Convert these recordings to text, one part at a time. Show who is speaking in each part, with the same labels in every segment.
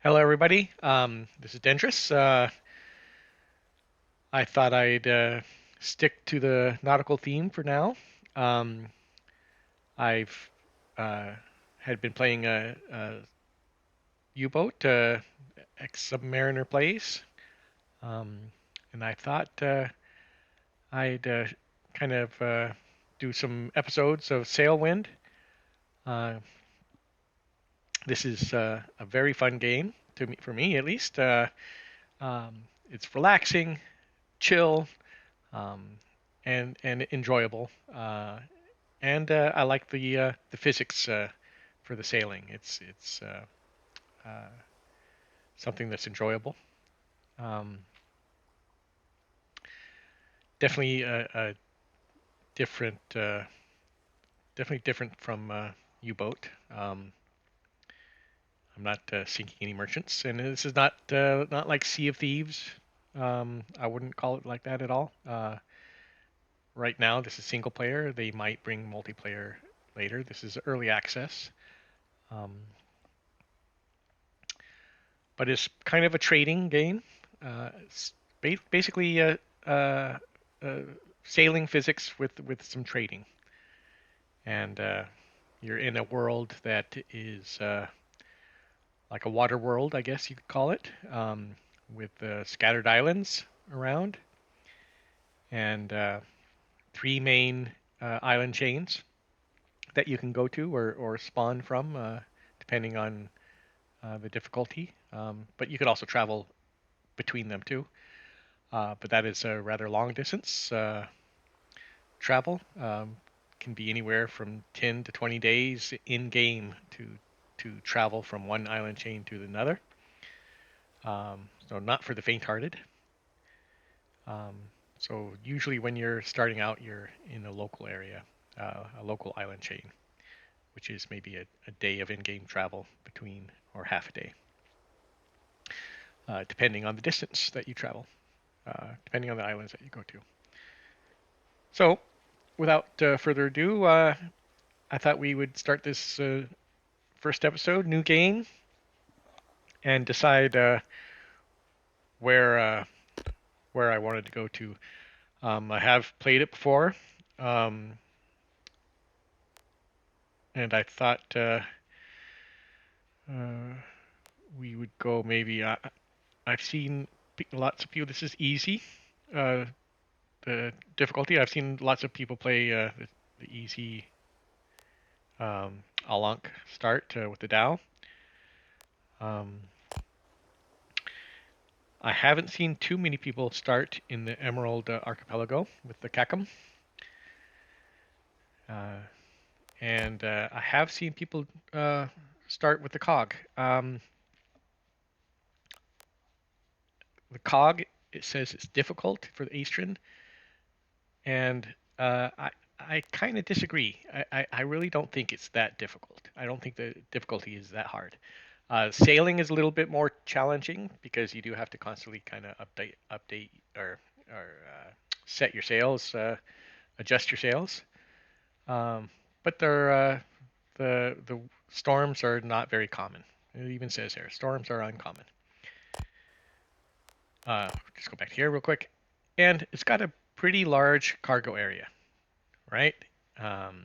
Speaker 1: Hello, everybody. This is Dendris. I thought I'd stick to the nautical theme for now. Um, I've uh, had been playing a U-boat, ex-submariner plays, um, and I thought I'd kind of do some episodes of Sailwind. Uh, this is a very fun game for me at least. It's relaxing, chill, um, and enjoyable. And I like the physics for the sailing. It's uh, something that's enjoyable. Um, definitely a different, definitely different from U-boat. I'm not sinking any merchants, and this is not like Sea of Thieves. I wouldn't call it like that at all. Right now, this is single player. They might bring multiplayer later. This is early access. Um, but it's kind of a trading game. It's basically uh, uh, sailing physics with some trading, and you're in a world that is like a water world, I guess you could call it, with scattered islands around, and three main island chains that you can go to or spawn from, depending on the difficulty. But you could also travel between them too. But that is a rather long distance travel. Can be anywhere from 10 to 20 days in game to travel from one island chain to another. So not for the faint-hearted. Um, so usually when you're starting out, you're in a local area, a local island chain, which is maybe a day of in-game travel between, or half a day, depending on the distance that you travel, depending on the islands that you go to. So without further ado, I thought we would start this first episode, new game, and decide where uh, where I wanted to go to. I have played it before, um, and I thought uh, we would go maybe. I've seen lots of people. This is easy. Uh, the difficulty. I've seen lots of people play the easy Alunk start with the Dow. Um, I haven't seen too many people start in the Emerald Archipelago with the Kakum. Uh, and I have seen people start with the cog. The cog, it says it's difficult for the Eastern, and I kind of disagree. I really don't think it's that difficult. I don't think the difficulty is that hard. Sailing is a little bit more challenging because you do have to constantly kind of update or set your sails, adjust your sails. Um, but the storms are not very common. It even says here storms are uncommon. Just go back here real quick, and it's got a pretty large cargo area, right? Um,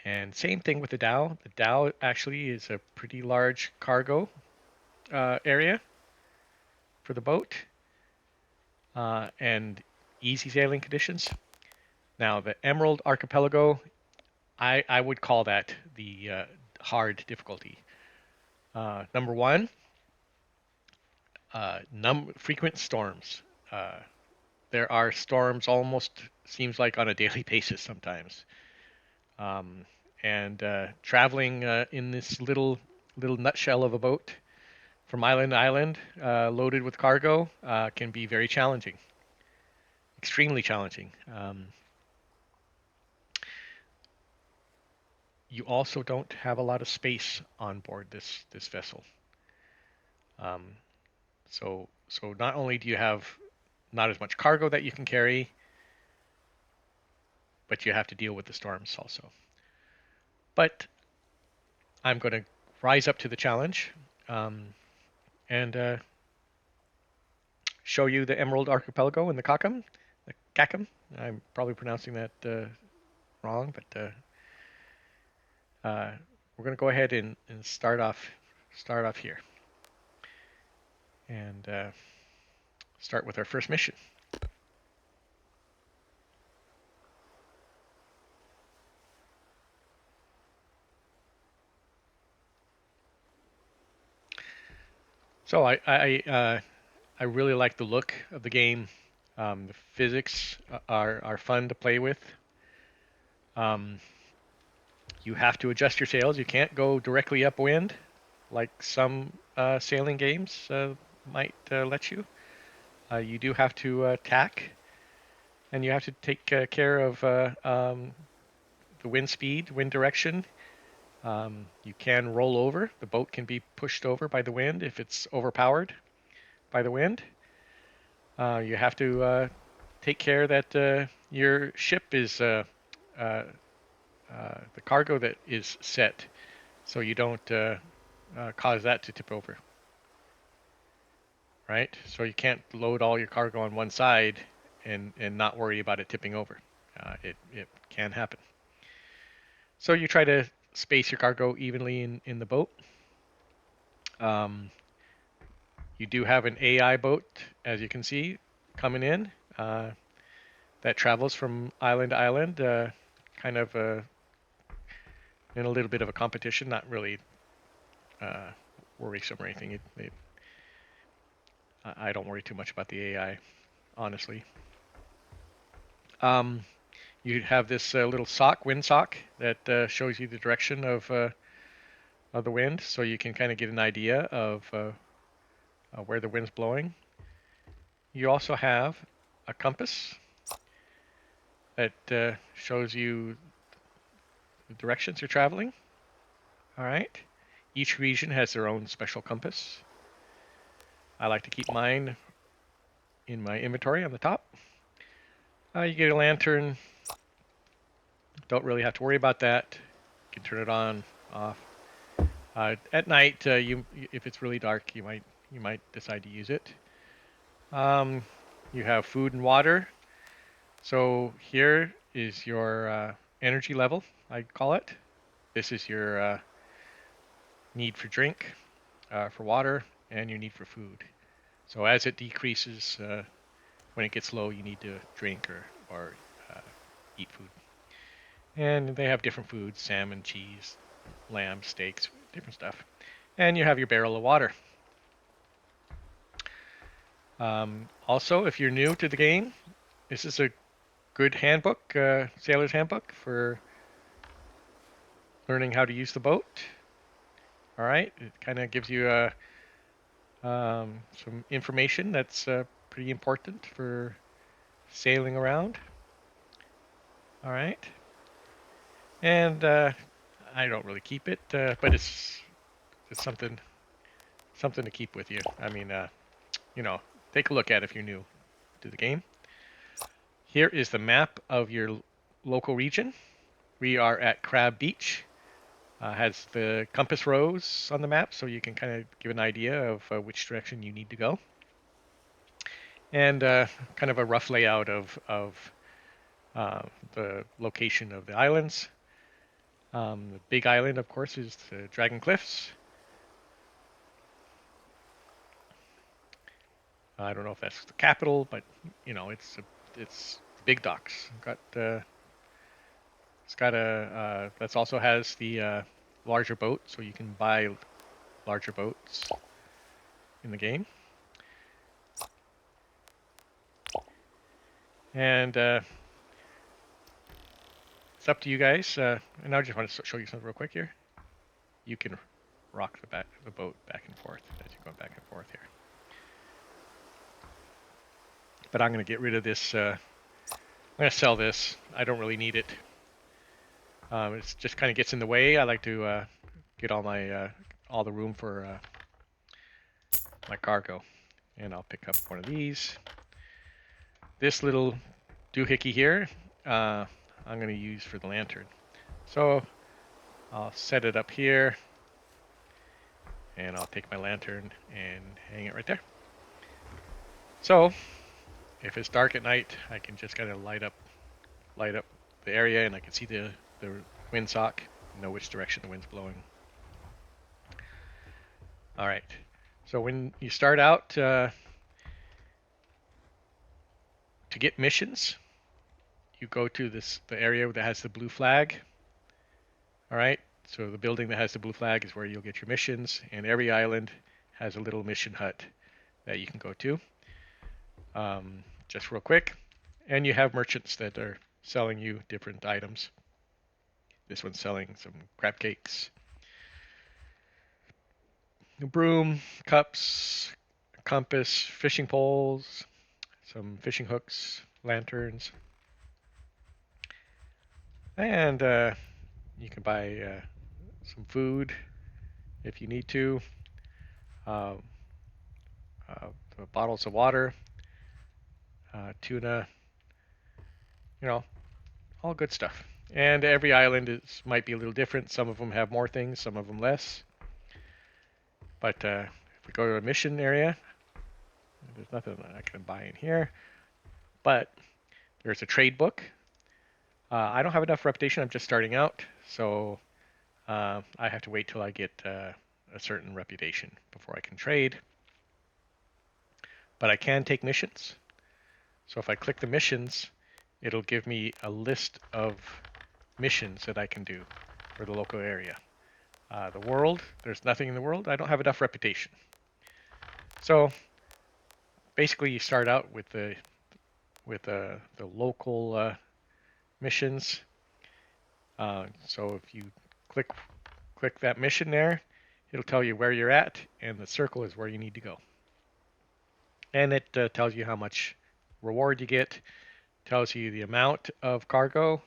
Speaker 1: and same thing with the Dow. The Dow actually is a pretty large cargo area for the boat and easy sailing conditions. Now the Emerald Archipelago, I would call that the hard difficulty. Number one, frequent storms. Uh, there are storms almost seems like on a daily basis sometimes. Um, and traveling in this little nutshell of a boat from island to island, loaded with cargo, can be very challenging, extremely challenging. You also don't have a lot of space on board this vessel. Um, so not only do you have not as much cargo that you can carry, but you have to deal with the storms also. But I'm going to rise up to the challenge and show you the Emerald Archipelago and the Kakum. I'm probably pronouncing that wrong, but we're going to go ahead and start off here and start with our first mission. So I really like the look of the game. The physics are fun to play with. You have to adjust your sails. You can't go directly upwind like some sailing games might let you. You do have to tack, and you have to take care of the wind speed, wind direction. You can roll over. The boat can be pushed over by the wind if it's overpowered by the wind. You have to take care that your ship is the cargo that is set, so you don't cause that to tip over. Right? So you can't load all your cargo on one side and not worry about it tipping over. It can happen. So you try to space your cargo evenly in the boat. You do have an AI boat, as you can see, coming in that travels from island to island, kind of in a little bit of a competition, not really worrisome or anything. I don't worry too much about the AI, honestly. You have this little wind sock, that shows you the direction of the wind, so you can kind of get an idea of where the wind's blowing. You also have a compass that shows you the directions you're traveling. All right. Each region has their own special compass. I like to keep mine in my inventory on the top. You get a lantern. Don't really have to worry about that. You can turn it on, off. At night, if it's really dark, you might decide to use it. You have food and water. So here is your energy level, I call it. This is your need for drink, for water, and your need for food. So as it decreases, when it gets low, you need to drink or eat food. And they have different foods: salmon, cheese, lamb, steaks, different stuff. And you have your barrel of water. Also, if you're new to the game, this is a good handbook, sailor's handbook for learning how to use the boat. All right, it kind of gives you some information that's pretty important for sailing around. All right, and I don't really keep it, but it's something to keep with you. I mean, take a look at it if you're new to the game. Here is the map of your local region. We are at Crab Beach. Has the compass rose on the map, so you can kind of give an idea of which direction you need to go. And kind of a rough layout of the location of the islands. The big island, of course, is the Dragon Cliffs. I don't know if that's the capital, but it's big docks. It's got a that also has the larger boat, so you can buy larger boats in the game. And it's up to you guys. And I just want to show you something real quick here. You can rock the boat back and forth as you're going back and forth here. But I'm going to get rid of this. I'm going to sell this. I don't really need it. It just kind of gets in the way. I like to get all the room for my cargo. And I'll pick up one of these. This little doohickey here, I'm going to use for the lantern. So I'll set it up here. and I'll take my lantern and hang it right there. So if it's dark at night, I can just kind of light up the area, and I can see the windsock, know which direction the wind's blowing. All right. So when you start out to get missions, you go to the area that has the blue flag. All right. So the building that has the blue flag is where you'll get your missions, and every island has a little mission hut that you can go to. Just real quick, and you have merchants that are selling you different items. This one's selling some crab cakes, a broom, cups, a compass, fishing poles, some fishing hooks, lanterns, and you can buy some food if you need to, uh, bottles of water, tuna, all good stuff. And every island might be a little different. Some of them have more things, some of them less. But if we go to a mission area, there's nothing I can buy in here. But there's a trade book. I don't have enough reputation. I'm just starting out, so I have to wait till I get a certain reputation before I can trade. But I can take missions. So if I click the missions, it'll give me a list of missions that I can do for the local area. The world, there's nothing in the world. I don't have enough reputation. So basically, you start out with the local missions. So if you click that mission there, it'll tell you where you're at, and the circle is where you need to go. And it tells you how much reward you get, tells you the amount of cargo,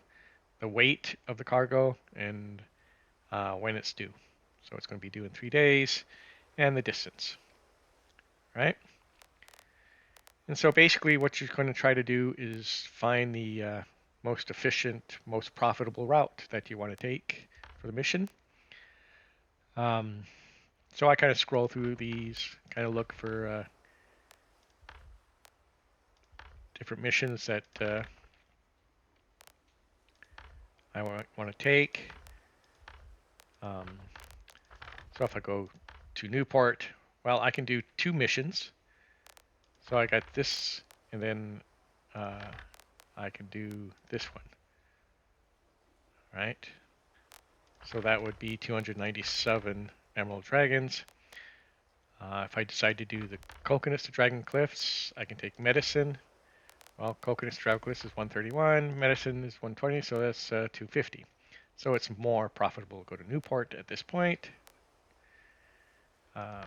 Speaker 1: the weight of the cargo, and when it's due. So it's going to be due in 3 days, and the distance, right? And so basically what you're going to try to do is find the most efficient, most profitable route that you want to take for the mission. So I kind of scroll through these, kind of look for different missions that I want to take. So if I go to Newport, well, I can do 2 missions. So I got this, and then I can do this one, right? So that would be 297 Emerald Dragons. If I decide to do the Coconuts to Dragon Cliffs, I can take Medicine. Well, Coconuts to Dragon Cliffs is 131, Medicine is 120, so that's 250. So it's more profitable to go to Newport at this point.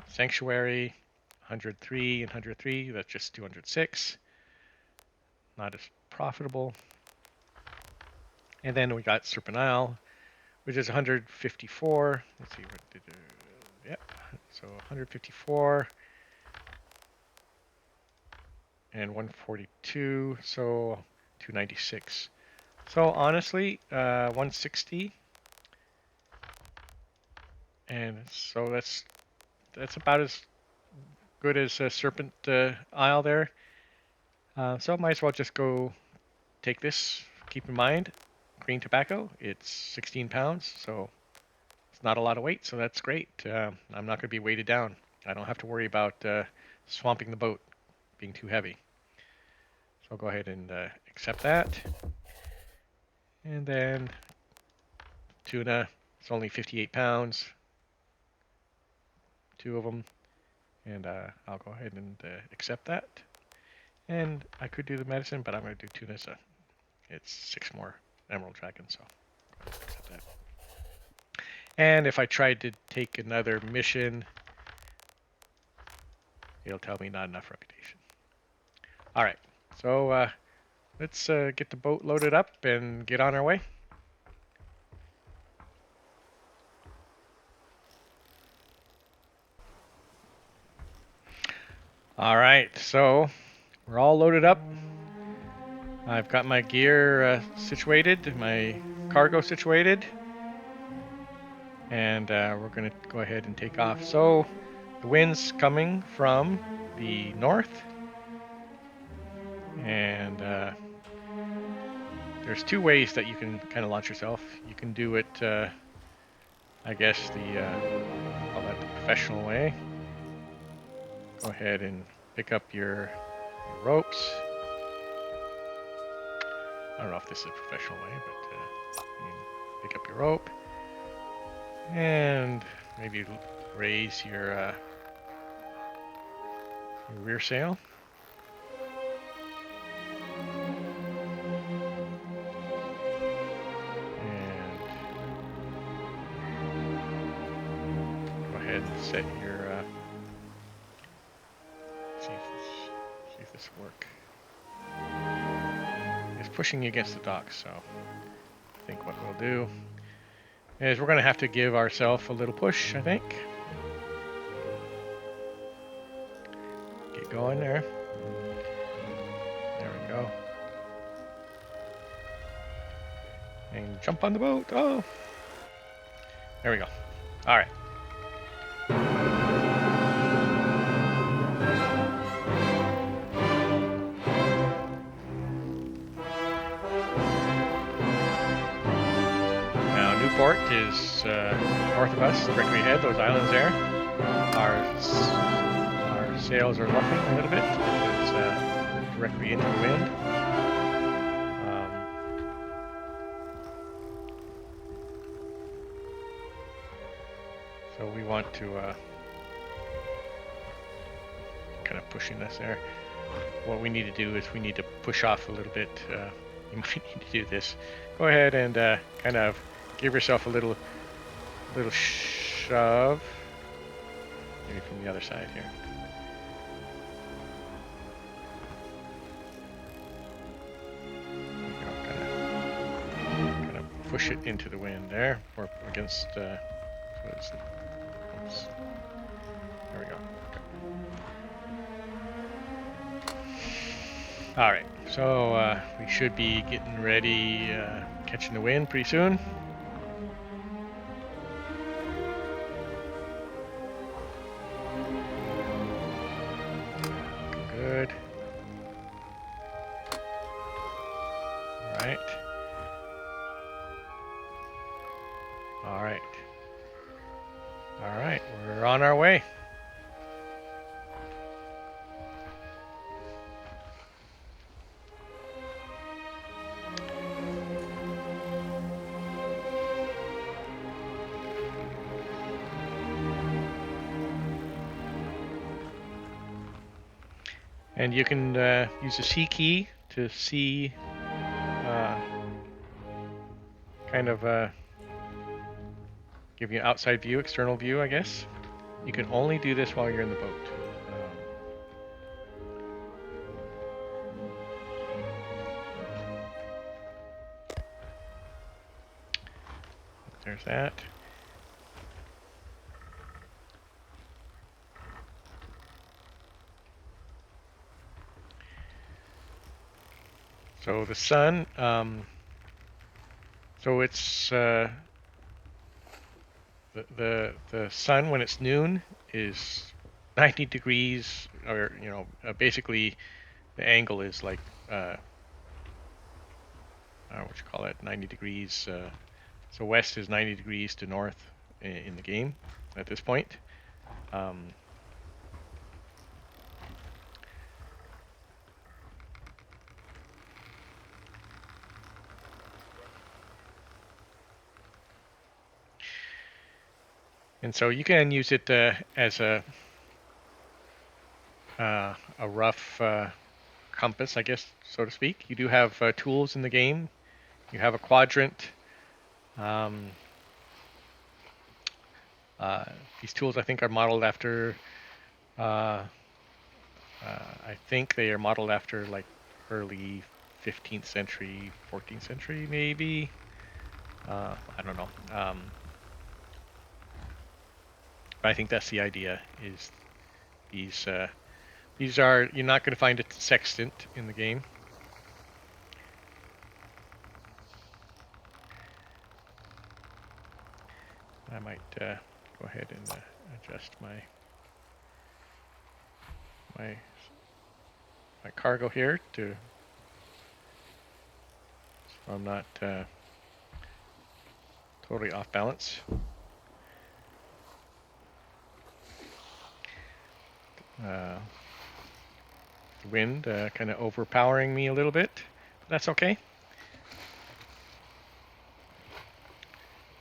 Speaker 1: Sanctuary, 103 and 103, that's just 206. Not as profitable. And then we got Serpent Isle, which is 154. Let's see, what did yep. So 154 and 142, so 296. So honestly, 160, and so that's about as good as Serpent Isle there. So I might as well just go take this. Keep in mind, green tobacco, it's 16 pounds, so it's not a lot of weight, so that's great. I'm not going to be weighted down. I don't have to worry about swamping the boat, being too heavy. So I'll go ahead and accept that. And then tuna, it's only 58 pounds, 2 of them, and I'll go ahead and accept that. And I could do the medicine, but I'm going to do tuna, so it's 6 more Emerald Dragons, so accept that. And if I tried to take another mission, it'll tell me not enough reputation. All right, so let's get the boat loaded up and get on our way. All right, so we're all loaded up. I've got my gear situated, my cargo situated, And we're going to go ahead and take off. So the wind's coming from the north, and there's two ways that you can kind of launch yourself. You can do it, I guess, call that the professional way. Go ahead and pick up your ropes. I don't know if this is a professional way, but you can pick up your rope and maybe raise your rear sail. And go ahead and set your see if this will work. It's pushing you against the dock, so I think what we'll do is we're going to have to give ourselves a little push, I think. Get going there. There we go. And jump on the boat. Oh! There we go. All right. Port is north of us, directly ahead. Those islands there. Our sails are luffing a little bit because directly into the wind. So we want to kind of pushing us there. What we need to do is we need to push off a little bit. You might need to do this. Go ahead and kind of give yourself a little shove, maybe from the other side here. Kind of push it into the wind there, or against. Oops. There we go. Okay. All right, so we should be getting ready, catching the wind pretty soon. Good. All right. All right. All right, we're on our way. And you can use the C key to see kind of give you an outside view, external view, I guess. You can only do this while you're in the boat. There's that. So the sun, so it's the sun when it's noon is 90 degrees, or basically the angle is like I don't know what you call it, 90 degrees. So west is 90 degrees to north in the game at this point. And so you can use it as a rough compass, I guess, so to speak. You do have tools in the game. You have a quadrant. These tools, I think, are modeled after. I think they are modeled after like early 15th century, 14th century, maybe. I don't know. But I think that's the idea. Is these are, you're not going to find a sextant in the game. I might go ahead and adjust my cargo here to so I'm not totally off balance. The wind kind of overpowering me a little bit. That's okay.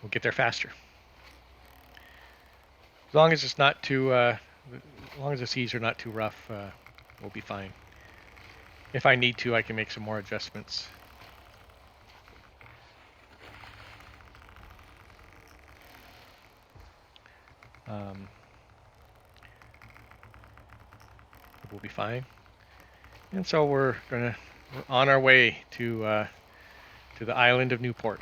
Speaker 1: We'll get there faster. As long as it's not too, as long as the seas are not too rough, we'll be fine. If I need to, I can make some more adjustments. We'll be fine. And so we're on our way to the island of Newport.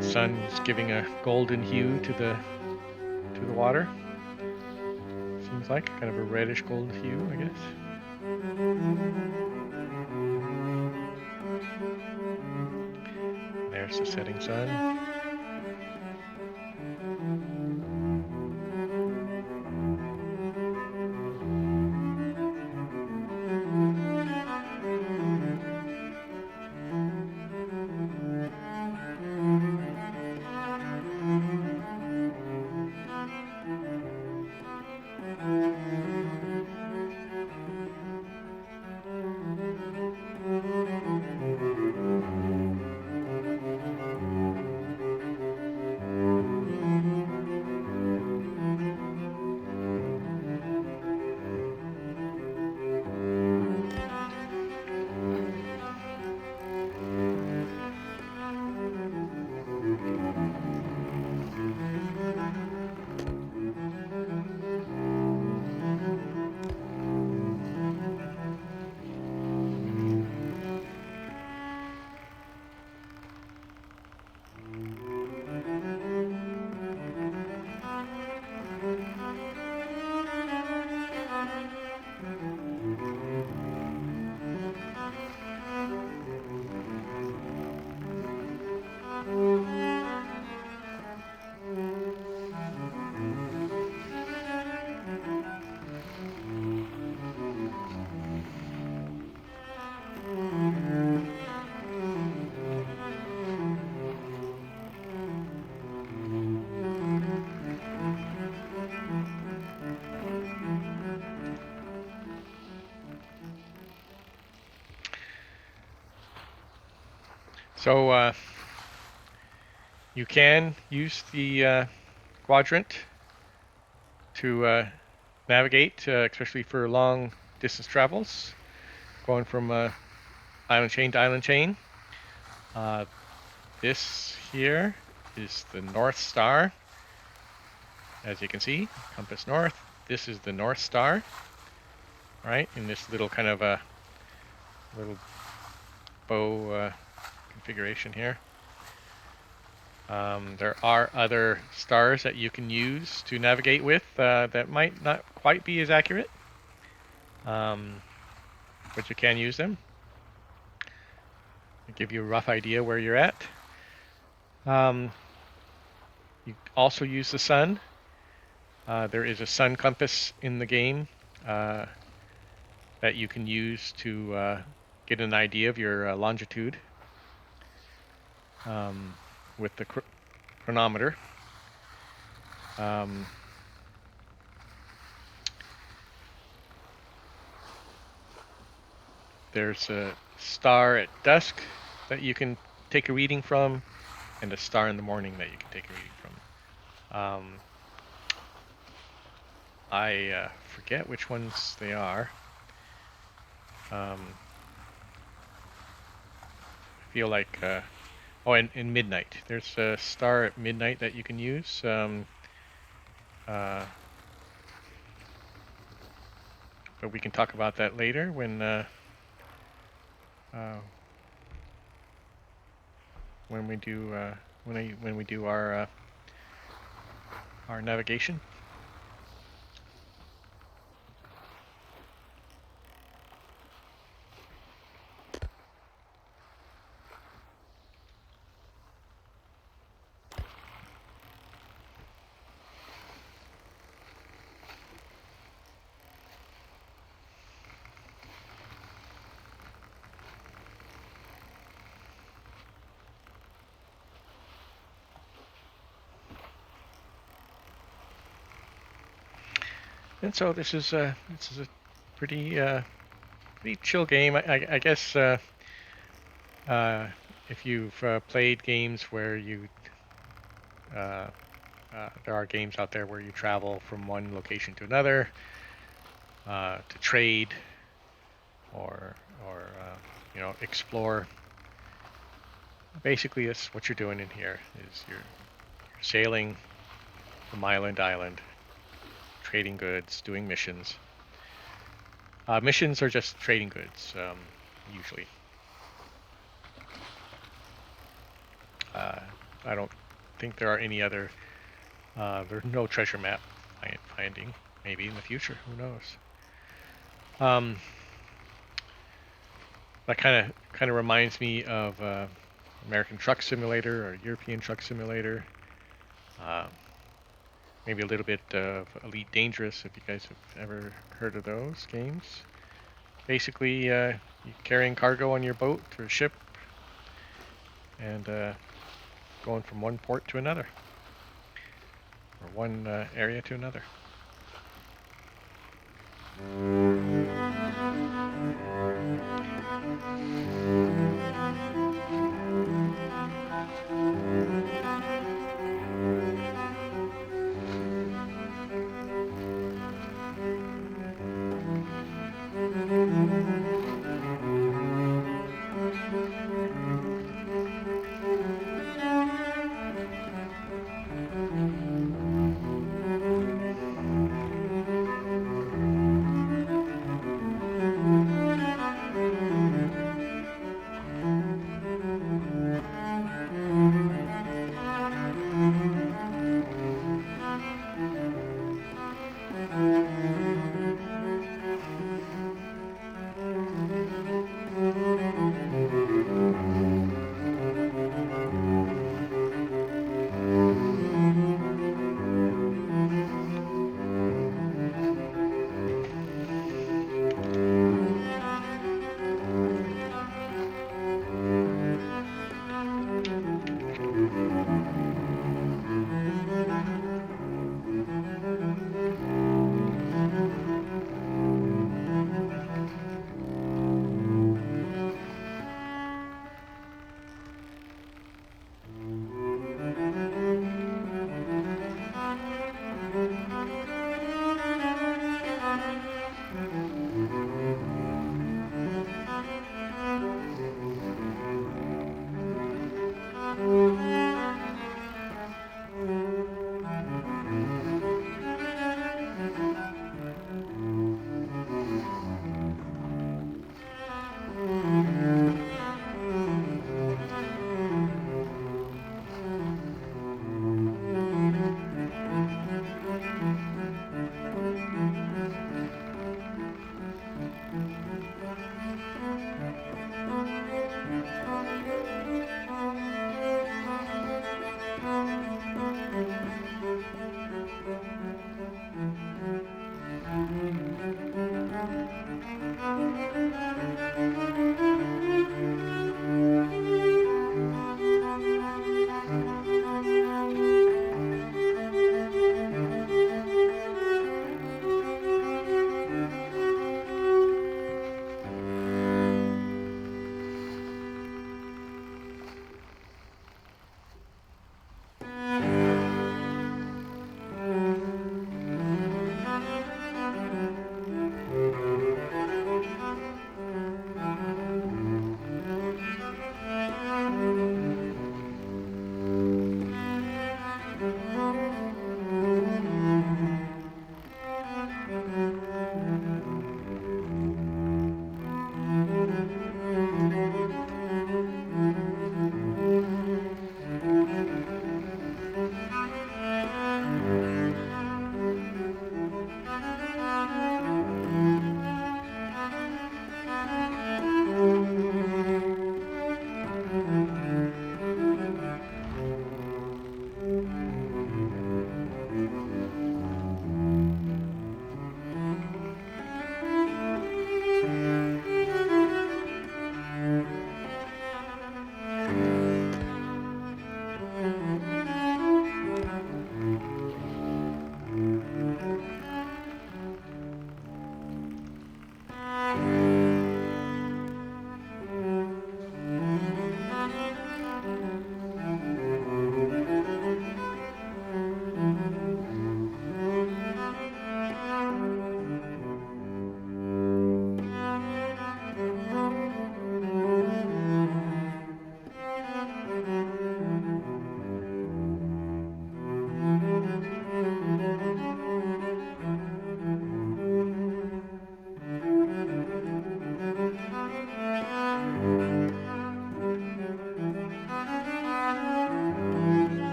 Speaker 1: Sun's giving a golden hue to the water. Seems like kind of a reddish gold hue, I guess. There's the setting sun. So you can use the quadrant to navigate, especially for long distance travels, going from island chain to island chain. This here is the North Star. As you can see, compass north. This is the North Star, right? In this little kind of a little bow configuration here. There are other stars that you can use to navigate with that might not quite be as accurate, but you can use them. They give you a rough idea where you're at. You also use the sun. There is a sun compass in the game that you can use to get an idea of your longitude with the chronometer. There's a star at dusk that you can take a reading from, and a star in the morning that you can take a reading from. I forget which ones they are. I feel like, oh, in midnight. There's a star at midnight that you can use. But we can talk about that later when we do when we do our navigation. And so this is a pretty pretty chill game. I guess uh, if you've played games where you there are games out there where you travel from one location to another to trade or explore. Basically, that's what you're doing in here. Is you're sailing from island to island, trading goods, doing missions. Missions are just trading goods, usually. Uh, I don't think there are any other. There's no treasure map finding. Maybe in the future, who knows? Um, that kind of reminds me of American Truck Simulator or European Truck Simulator. Uh, Maybe a little bit of Elite Dangerous, if you guys have ever heard of those games. Basically, you're carrying cargo on your boat or ship and going from one port to another, or one area to another.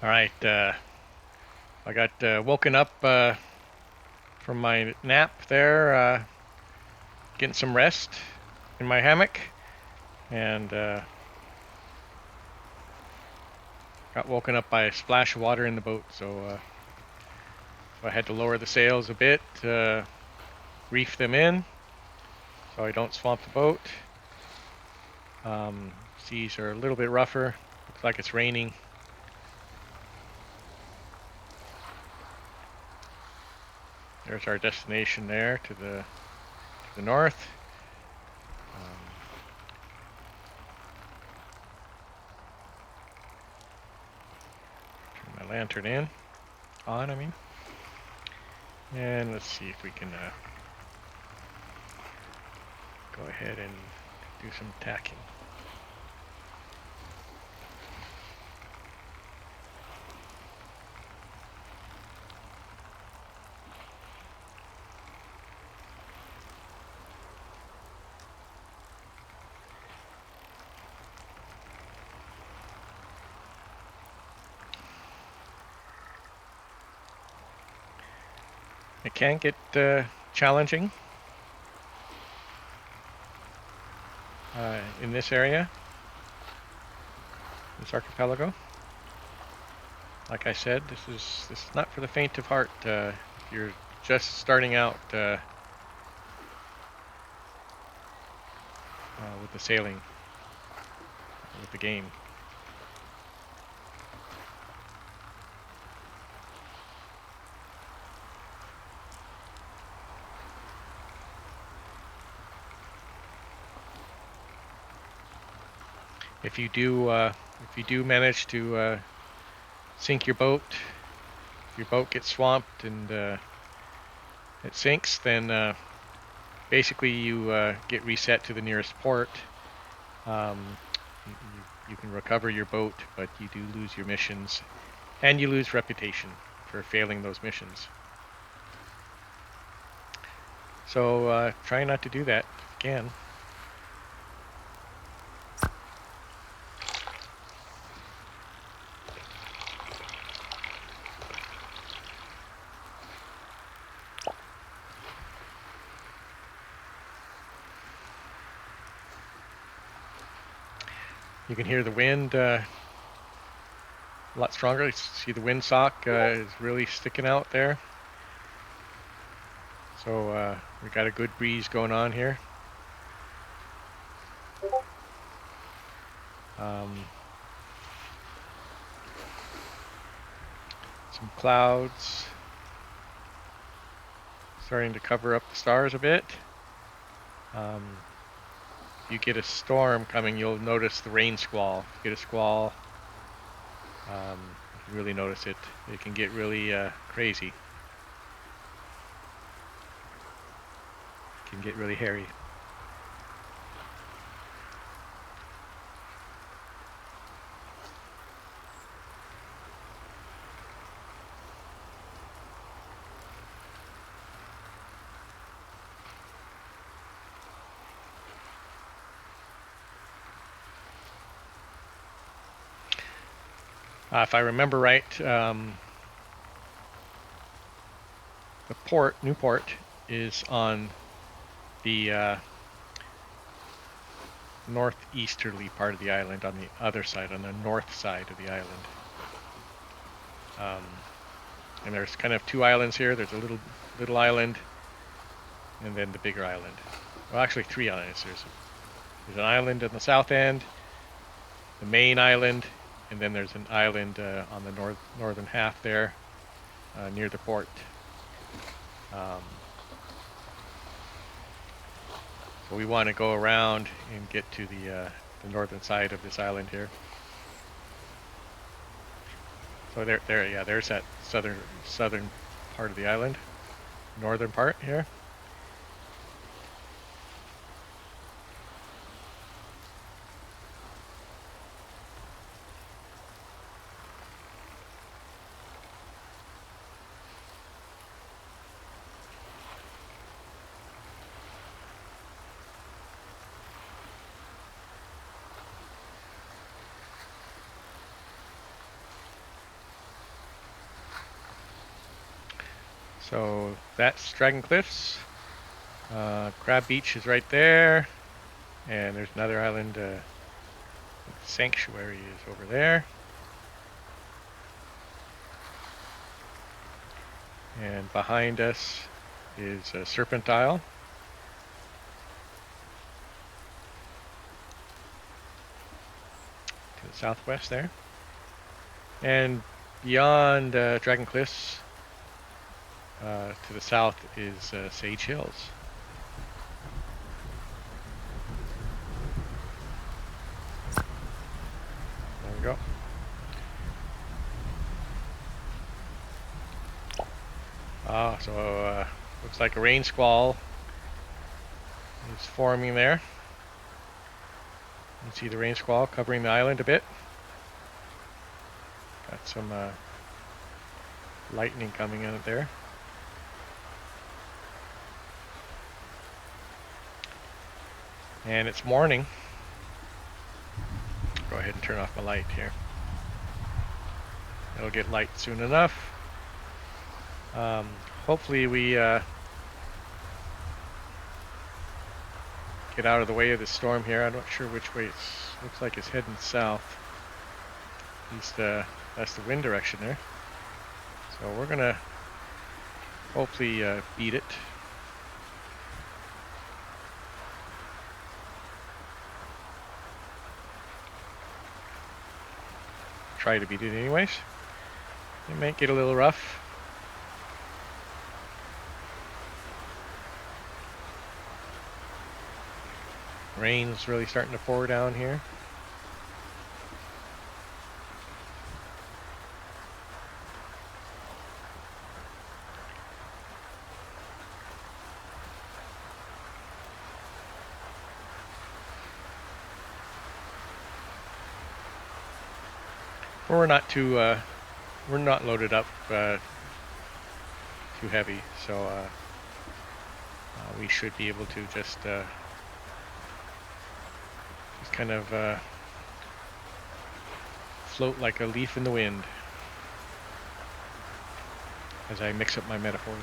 Speaker 1: All right, I got woken up from my nap there, getting some rest in my hammock, and got woken up by a splash of water in the boat. So I had to lower the sails a bit, reef them in, so I don't swamp the boat. Seas are a little bit rougher. Looks like it's raining. There's our destination there to the north. Turn my lantern on, I mean. And let's see if we can go ahead and do some tacking. It can get challenging in this area, this archipelago. Like I said, this is not for the faint of heart. If you're just starting out with the sailing, with the game. If you do manage to sink your boat, if your boat gets swamped and it sinks, then basically you get reset to the nearest port. You can recover your boat, but you do lose your missions, and you lose reputation for failing those missions. So try not to do that if you can. You can hear the wind a lot stronger. You see the windsock is really sticking out there. So we got a good breeze going on here. Some clouds starting to cover up the stars a bit. If you get a storm coming, you'll notice the rain squall. If you get a squall, you really notice it. It can get really crazy. It can get really hairy. If I remember right, the new port, is on the northeasterly part of the island, on the other side, on the north side of the island. And there's kind of two islands here. There's a little island, and then the bigger island. Well, actually, three islands. There's an island on the south end, the main island, and then there's an island on the northern half there, near the port. So we want to go around and get to the northern side of this island here. So there's that southern part of the island, northern part here. So that's Dragon Cliffs. Crab Beach is right there. And there's another island. Sanctuary is over there. And behind us is Serpent Isle. To the southwest there. And beyond Dragon Cliffs, to the south is Sage Hills. There we go. So looks like a rain squall is forming there. You see the rain squall covering the island a bit. Got some lightning coming in there. And it's morning. Go ahead and turn off my light here. It'll get light soon enough. Hopefully we get out of the way of the storm here. I'm not sure which way it's. Looks like it's heading south. At least that's the wind direction there. So we're gonna hopefully beat it. Try to beat it anyways. It might get a little rough. Rain's really starting to pour down here. We're not loaded up too heavy, so we should be able to just kind of float like a leaf in the wind as I mix up my metaphors.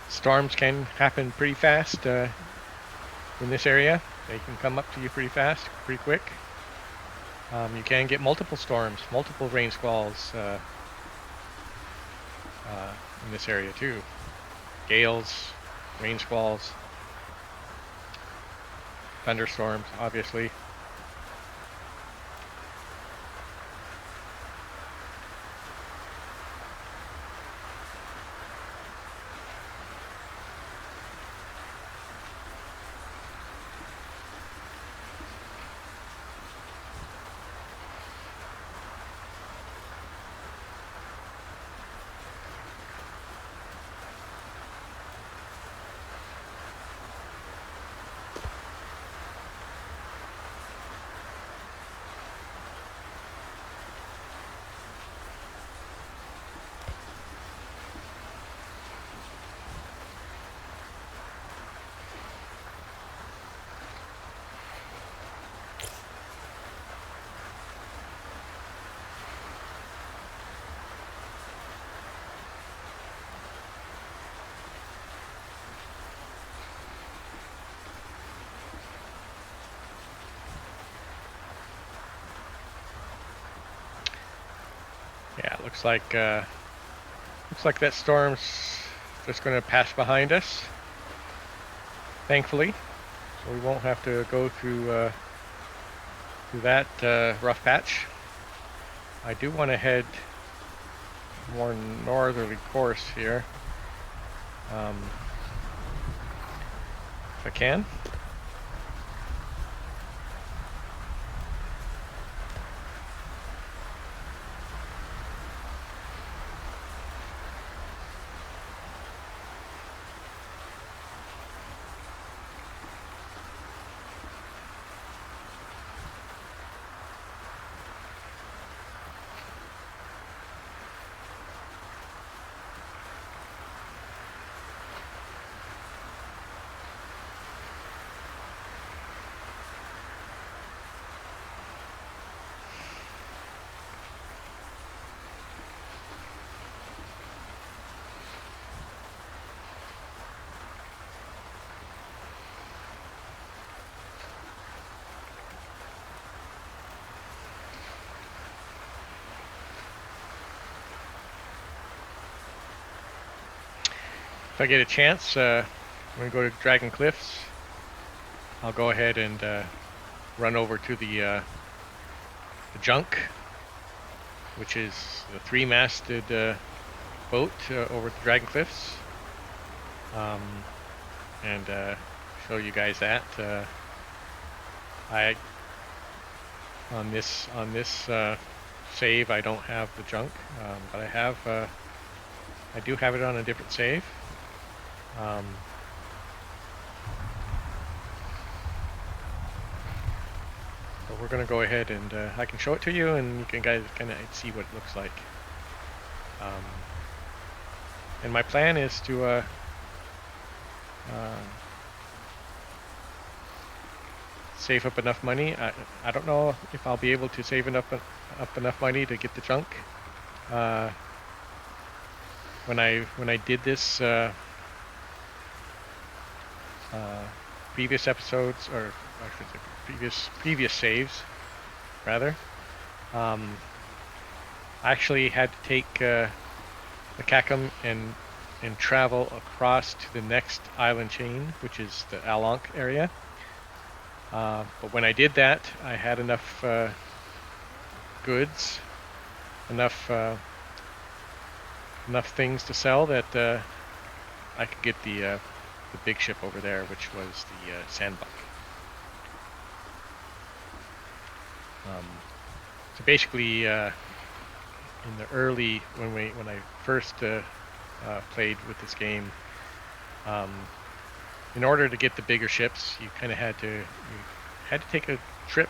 Speaker 1: Storms can happen pretty fast in this area. They can come up to you pretty fast, pretty quick. You can get multiple storms, multiple rain squalls in this area too. Gales, rain squalls, thunderstorms, obviously. Yeah, it looks like that storm's just going to pass behind us, thankfully, so we won't have to go through that rough patch. I do want to head more northerly course here, if I can. if I get a chance, when we go to Dragon Cliffs, I'll go ahead and run over to the junk, which is the three-masted boat over at the Dragon Cliffs, and show you guys that. I on this save I don't have the junk, but I do have it on a different save. But we're gonna go ahead and I can show it to you, and you can guys kind of see what it looks like. And my plan is to save up enough money. I don't know if I'll be able to save up enough money to get the junk. When I did this previous episodes, or I should say previous saves, rather, I actually had to take the Kakum and travel across to the next island chain, which is the Alonk area. But when I did that, I had enough goods, enough things to sell that I could get the big ship over there, which was the Sandbuck. So basically, in the early when I first played with this game, in order to get the bigger ships, you kind of had to take a trip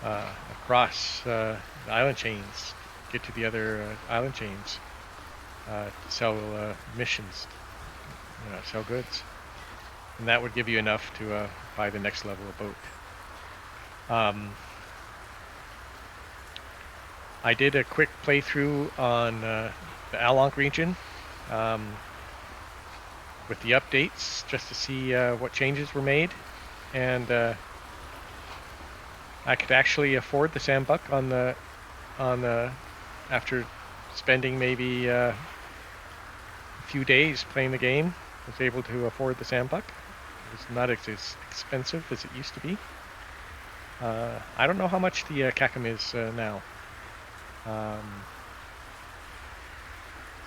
Speaker 1: across the island chains, get to the other island chains to sell missions, sell goods, and that would give you enough to buy the next level of boat. I did a quick playthrough on the Alonk region with the updates, just to see what changes were made, and I could actually afford the Sandbuck on the after spending maybe a few days playing the game. I was able to afford the Sandbuck. It was not as expensive as it used to be. I don't know how much the Kakum is now.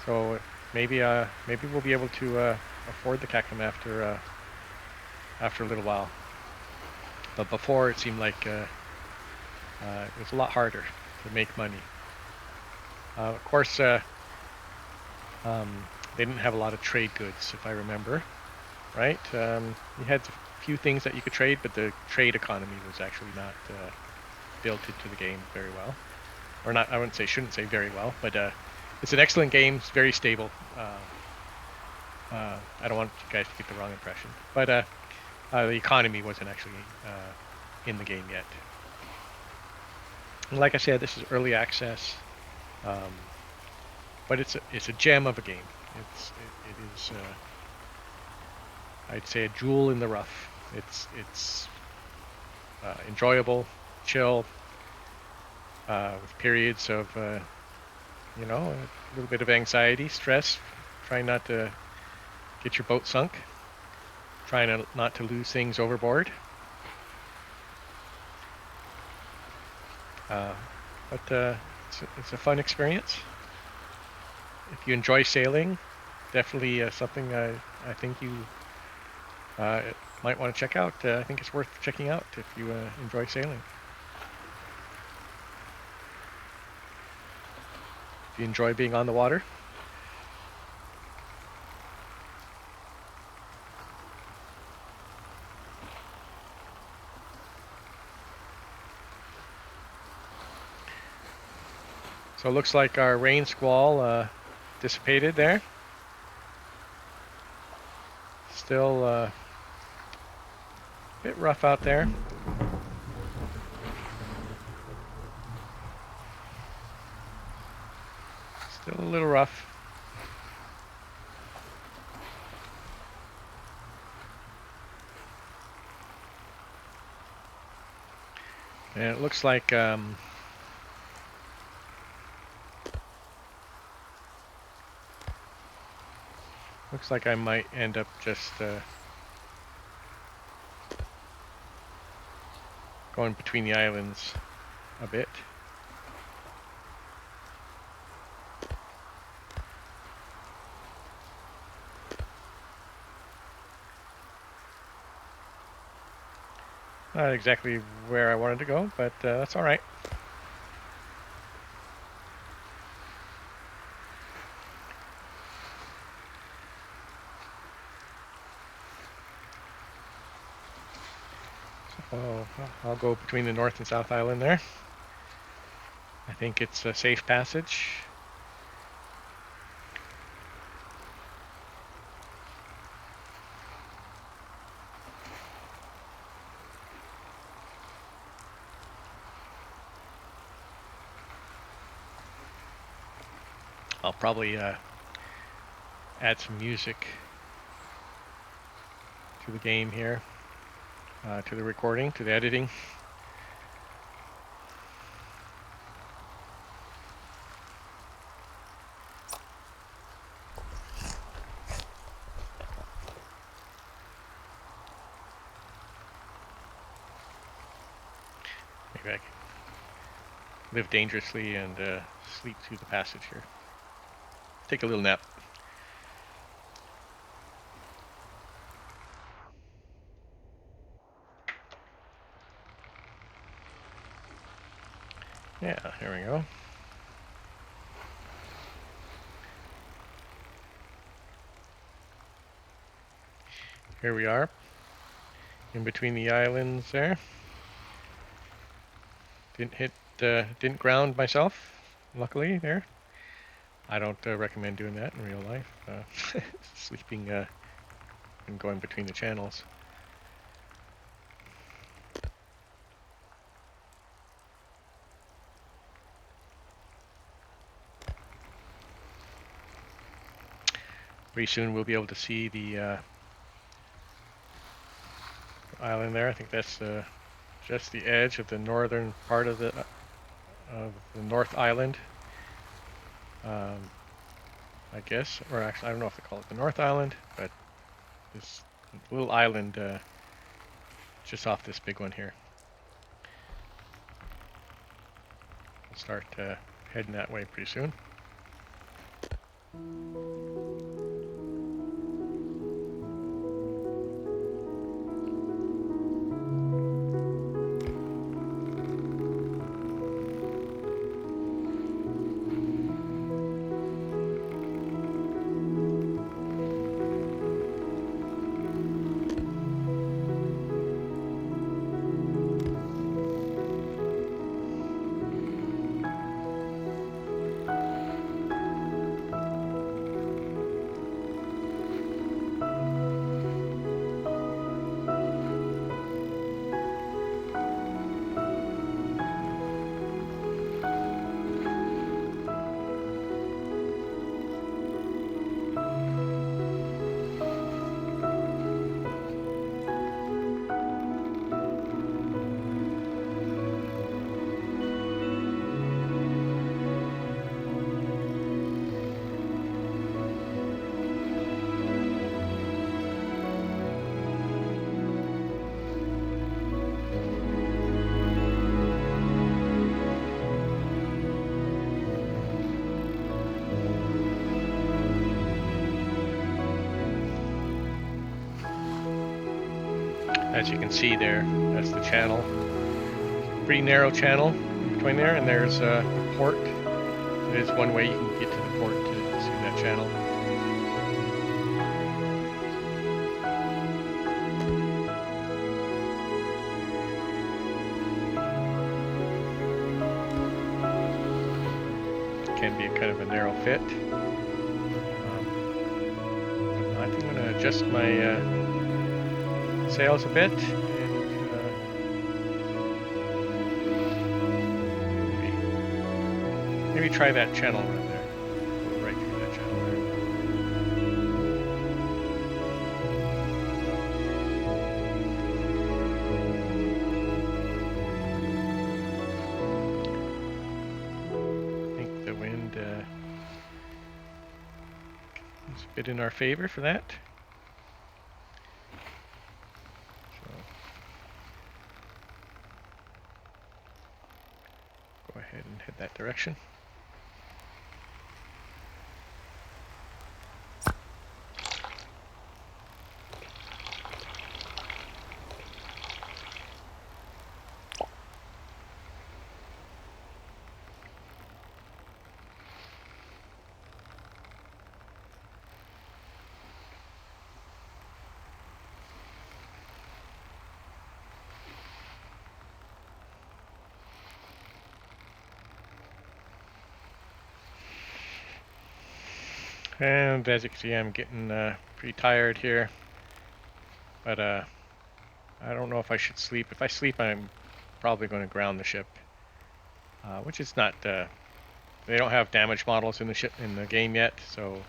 Speaker 1: So maybe we'll be able to afford the Kakum after a little while. But before, it seemed like it was a lot harder to make money. Of course, they didn't have a lot of trade goods, if I remember, right? You had a few things that you could trade, but the trade economy was actually not built into the game very well. Or not, shouldn't say very well, but it's an excellent game. It's very stable. I don't want you guys to get the wrong impression, but the economy wasn't actually in the game yet. And like I said, this is early access, but it's a gem of a game. It is I'd say a jewel in the rough. It's enjoyable, chill, with periods of a little bit of anxiety, stress, trying not to get your boat sunk, trying not to lose things overboard. But it's a fun experience. If you enjoy sailing, definitely something I think you might want to check out. I think it's worth checking out if you enjoy sailing. If you enjoy being on the water. So it looks like our rain squall dissipated there. Still a bit rough out there. Still a little rough. And it looks like Looks like I might end up just going between the islands a bit. Not exactly where I wanted to go, but that's all right. So I'll go between the North and South Island there. I think it's a safe passage. I'll probably add some music to the game here, to the recording, to the editing. Maybe I can live dangerously and sleep through the passage here. Take a little nap. Yeah, here we go. Here we are, in between the islands there. Didn't ground myself, luckily there. I don't recommend doing that in real life. Sleeping and going between the channels. Pretty soon we'll be able to see the island there. I think that's just the edge of the northern part of the North Island. I guess, or actually I don't know if they call it the North Island, but this little island just off this big one here. We'll start heading that way pretty soon. As you can see there, that's the channel. Pretty narrow channel between there, and there's a port. There's one way you can get to the port to see that channel. Can be a kind of a narrow fit. I think I'm going to adjust my sails a bit, and maybe try that channel right there. Go right through that channel there. I think the wind is bit in our favor for that. So go ahead and head that direction. And as you can see, I'm getting pretty tired here. But I don't know if I should sleep. If I sleep, I'm probably going to ground the ship, which is not. They don't have damage models in the ship in the game yet, so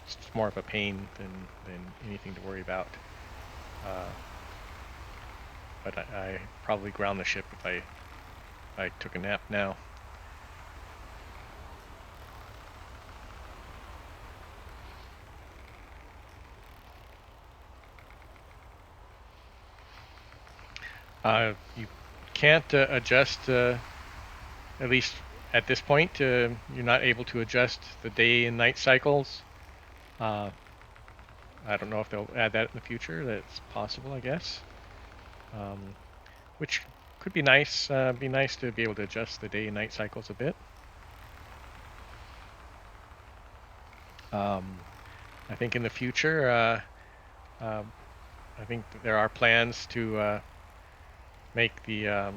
Speaker 1: it's more of a pain than anything to worry about. But I probably ground the ship if I took a nap now. You can't adjust, at least at this point, you're not able to adjust the day and night cycles. I don't know if they'll add that in the future. That's possible, I guess. Which could be nice. Be nice to be able to adjust the day and night cycles a bit. I think in the future, I think there are plans to make the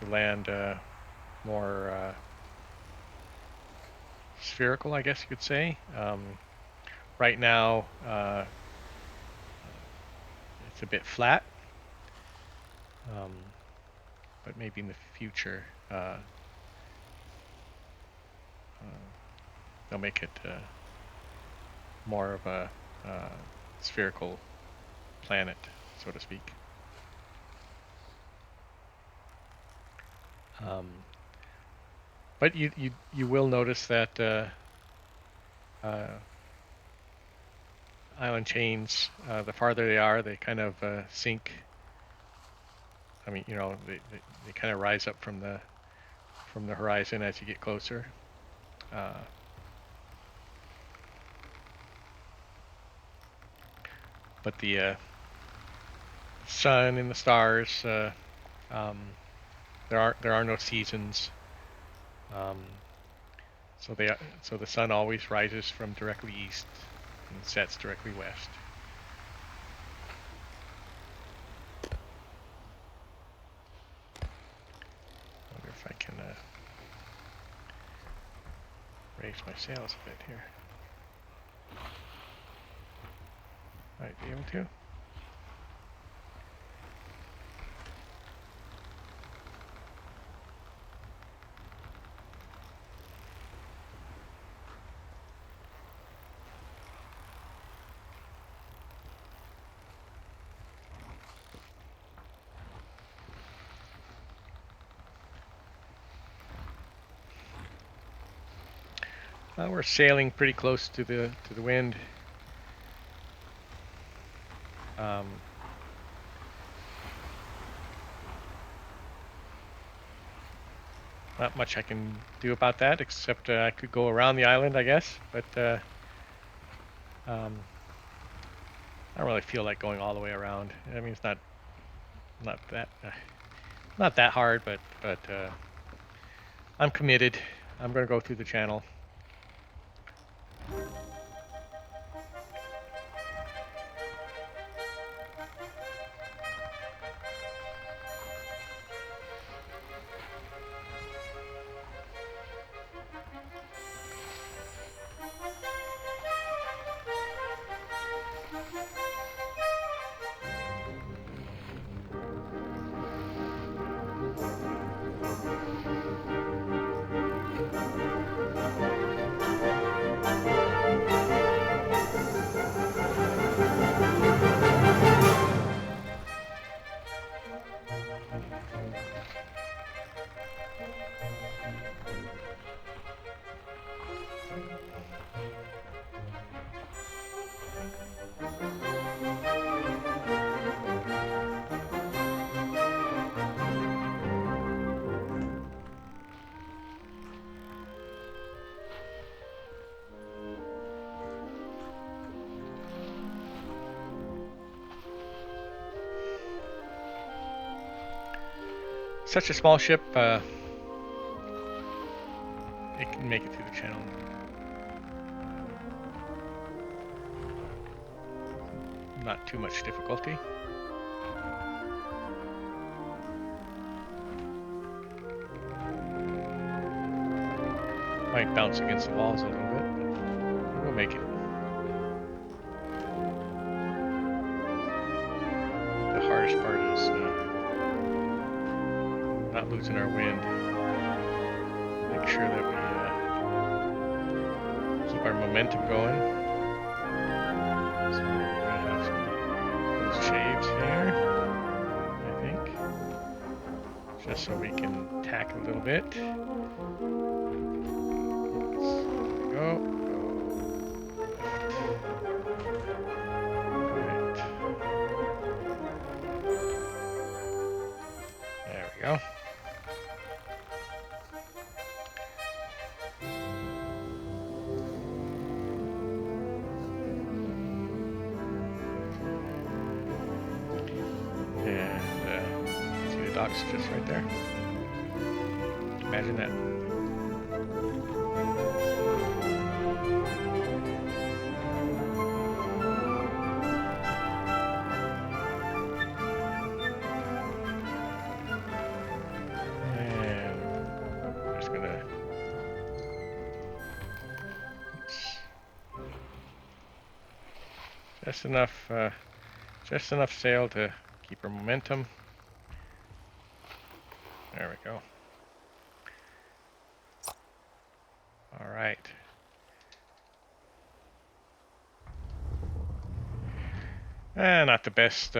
Speaker 1: land more spherical, I guess you could say. Right now, it's a bit flat, but maybe in the future they'll make it more of a spherical planet, so to speak. But you will notice that island chains, the farther they are, they kind of sink. I mean, you know, they kind of rise up from the horizon as you get closer. But the sun and the stars, there are no seasons. So the sun always rises from directly east and sets directly west. Wonder if I can raise my sails a bit here. Might be able to. We're sailing pretty close to the wind. Not much I can do about that, except I could go around the island, I guess. But I don't really feel like going all the way around. I mean, it's not that hard, but I'm committed. I'm gonna go through the channel. such a small ship, it can make it through the channel. Not too much difficulty. Might bounce against the walls a little bit, but we'll make it. The hardest part is not losing our wind. Make sure that we keep our momentum going. So we're going to have some loose shaves here, I think, just so we can tack a little bit. Go. Right. There we go. And see the docks just right there. Imagine that. Just enough sail to keep our momentum. There we go. All right. Not the best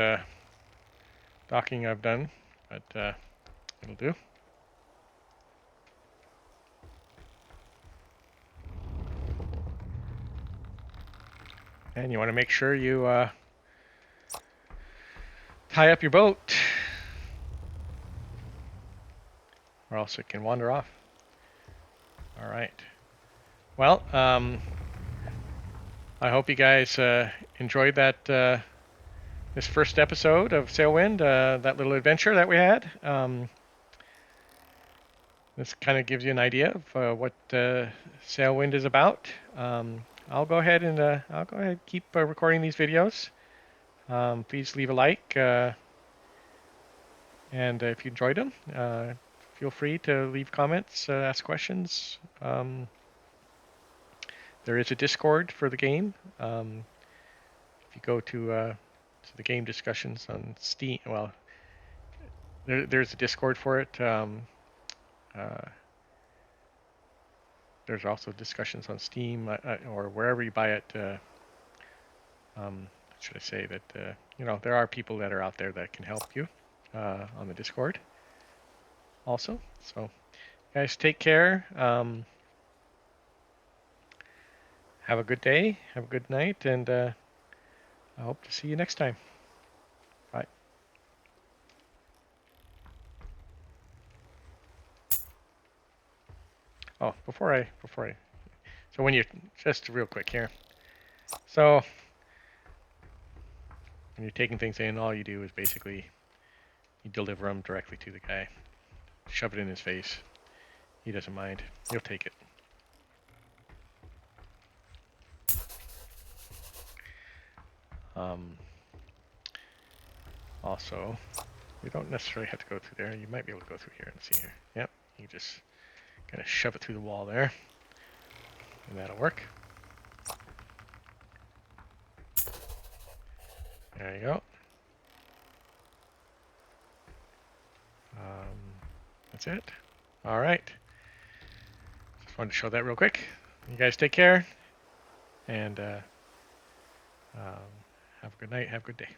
Speaker 1: docking I've done, but it'll do. And you want to make sure you tie up your boat, or else it can wander off. All right. Well, I hope you guys enjoyed that this first episode of Sailwind, that little adventure that we had. This kind of gives you an idea of what Sailwind is about. I'll go ahead and keep recording these videos. Please leave a like, and if you enjoyed them, feel free to leave comments, ask questions. There is a Discord for the game. If you go to the game discussions on Steam, well, there's a Discord for it. There's also discussions on Steam or wherever you buy it. Should I say that there are people that are out there that can help you on the Discord also. So guys, take care. Have a good day, have a good night, and I hope to see you next time. Bye. Oh, before I, so when you, just real quick here. So when you're taking things in, all you do is basically you deliver them directly to the guy. Shove it in his face. He doesn't mind. He'll take it. Also, you don't necessarily have to go through there. You might be able to go through here and see here. Yep, you just kind of shove it through the wall there, and that'll work. There you go. That's it. All right. Just wanted to show that real quick. You guys take care, and have a good night. Have a good day.